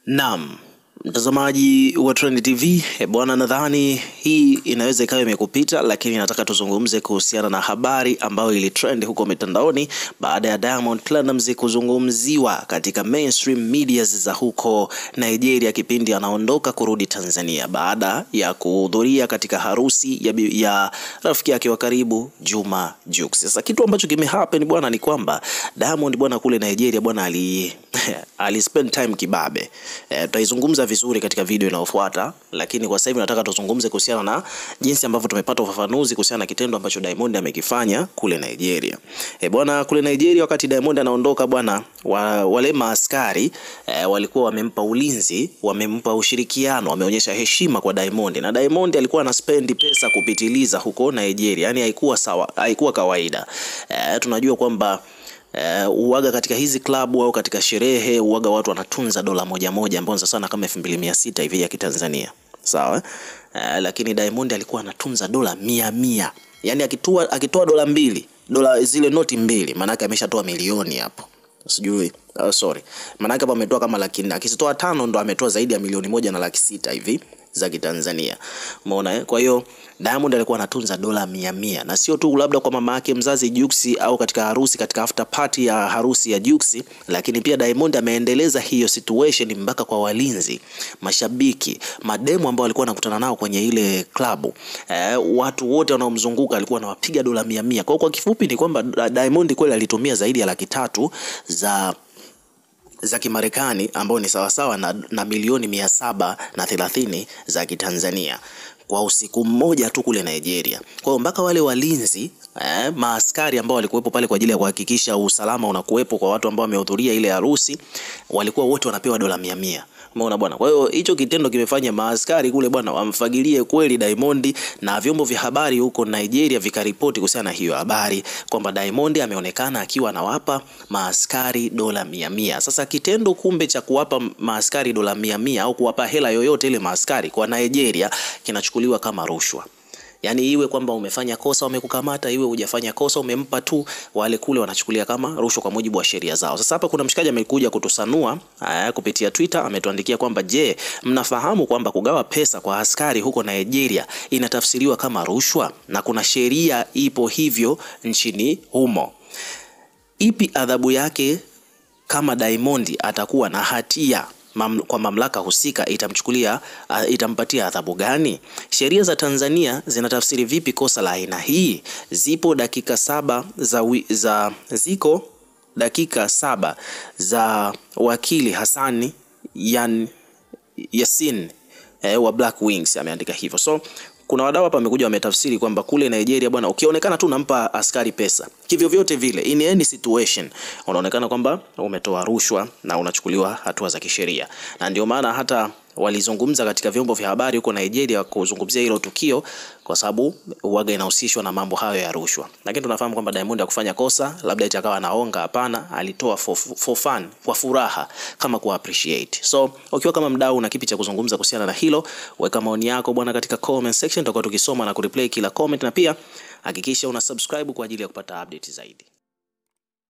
Naam, mtazamaji wa Trend TV, bwana, nadhani hii inaweza ikawa imekupita, lakini nataka tuzungumze kuhusiana na habari ambayo ili trend huko mitandaoni baada ya Diamond Platnumz kuzungumziwa katika mainstream medias za huko Nigeria kipindi anaondoka kurudi Tanzania baada ya kuhudhuria katika harusi ya rafiki yake wa karibu Juma Jux. Sasa kitu ambacho kimehappen bwana ni kwamba Diamond bwana kule Nigeria bwana ali spend time kibabe. Tutaizungumza vizuri katika video inayofuata, lakini kwa sasa hivi nataka tuzungumze kuhusiana na jinsi ambavyo tumepata ufafanuzi kuhusiana na kitendo ambacho Diamond amekifanya kule Nigeria. Bwana, kule Nigeria wakati Diamond anaondoka bwana, wale maaskari walikuwa wamempa ulinzi, wamempa ushirikiano, wameonyesha heshima kwa Diamond, na Diamond alikuwa ana spend pesa kupitiliza huko Nigeria. Yani haikuwa sawa, haikuwa kawaida. Tunajua kwamba uwaga katika hizi klabu au katika sherehe uwaga watu wanatunza dola moja ambapo sana kama 2600 hivi ya Kitanzania. Sawa? Lakini Diamond alikuwa anatunza dola 100. Yani akitoa dola mbili, dola zile noti mbili, maana yake ameshatoa milioni hapo. Sijui, maana yake hapo ametoa kama laki nne. Akisitoa 5 ndo ametoa zaidi ya milioni 1.6 hivi za Kitanzania. Umeona? Kwa hiyo Diamond alikuwa anatunza dola 100, na sio tu labda kwa mama yake mzazi Jux au katika harusi, katika after party ya harusi ya Jux, lakini pia Diamond ameendeleza hiyo situation mpaka kwa walinzi, mashabiki, mademu ambao walikuwa wanakutana nao kwenye ile klabu. Watu wote wanaomzunguka alikuwa anawapiga dola 100. Kwa kifupi ni kwamba Diamond kweli alitumia zaidi ya 300 za Kimarekani ambao ni sawasawa na milioni 730 za Kitanzania kwa usiku mmoja tu kule Nigeria. Kwa hiyo mpaka wale walinzi, maaskari ambao walikuwepo pale kwa ajili ya kuhakikisha usalama unakuwepo kwa watu ambao wamehudhuria ile harusi, walikuwa wote wanapewa dola 100. Umeona bwana? Kwa hiyo hicho kitendo kimefanya maaskari kule bwana wamfagilie kweli Diamond, na vyombo vya habari huko Nigeria vikaripoti kuhusiana na hiyo habari kwamba Diamond ameonekana akiwa anawapa maaskari dola 100. Sasa kitendo kumbe cha kuwapa maaskari dola 100 au kuwapa hela yoyote ile maaskari kwa Nigeria kinachukuliwa kama rushwa. Yani iwe kwamba umefanya kosa umekukamata, iwe hujafanya kosa umempa tu, wale kule wanachukulia kama rushwa kwa mujibu wa sheria zao. Sasa hapa kuna mshikaji amekuja kutusanua kupitia Twitter, ametuandikia kwamba je, mnafahamu kwamba kugawa pesa kwa askari huko Nigeria inatafsiriwa kama rushwa na kuna sheria ipo hivyo nchini humo? Ipi adhabu yake kama Diamond atakuwa na hatia kwa mamlaka husika itampatia adhabu gani? Sheria za Tanzania zinatafsiri vipi kosa la aina hii? Ziko dakika 7 za wakili Hassan Yasin wa Black Wings ameandika hivyo. So kuna wadau hapa wamekuja wametafsiri kwamba kule Nigeria bwana, ukionekana tu unampa askari pesa kivyo vyote vile, in any situation unaonekana kwamba umetoa rushwa na unachukuliwa hatua za kisheria. Na ndio maana hata walizungumza katika vyombo vya habari huko Nigeria kuzungumzia hilo tukio, kwa sababu uwaga inahusishwa na mambo hayo ya rushwa. Lakini tunafahamu kwamba Diamond hakufanya kosa, labda itakawa anaonga, hapana, alitoa for fun, kwa furaha, kama ku appreciate. So ukiwa kama mdau na kipi cha kuzungumza kuhusiana na hilo, weka maoni yako bwana katika comment section, tutakuwa tukisoma na kureplay kila comment, na pia hakikisha una subscribe kwa ajili ya kupata update zaidi.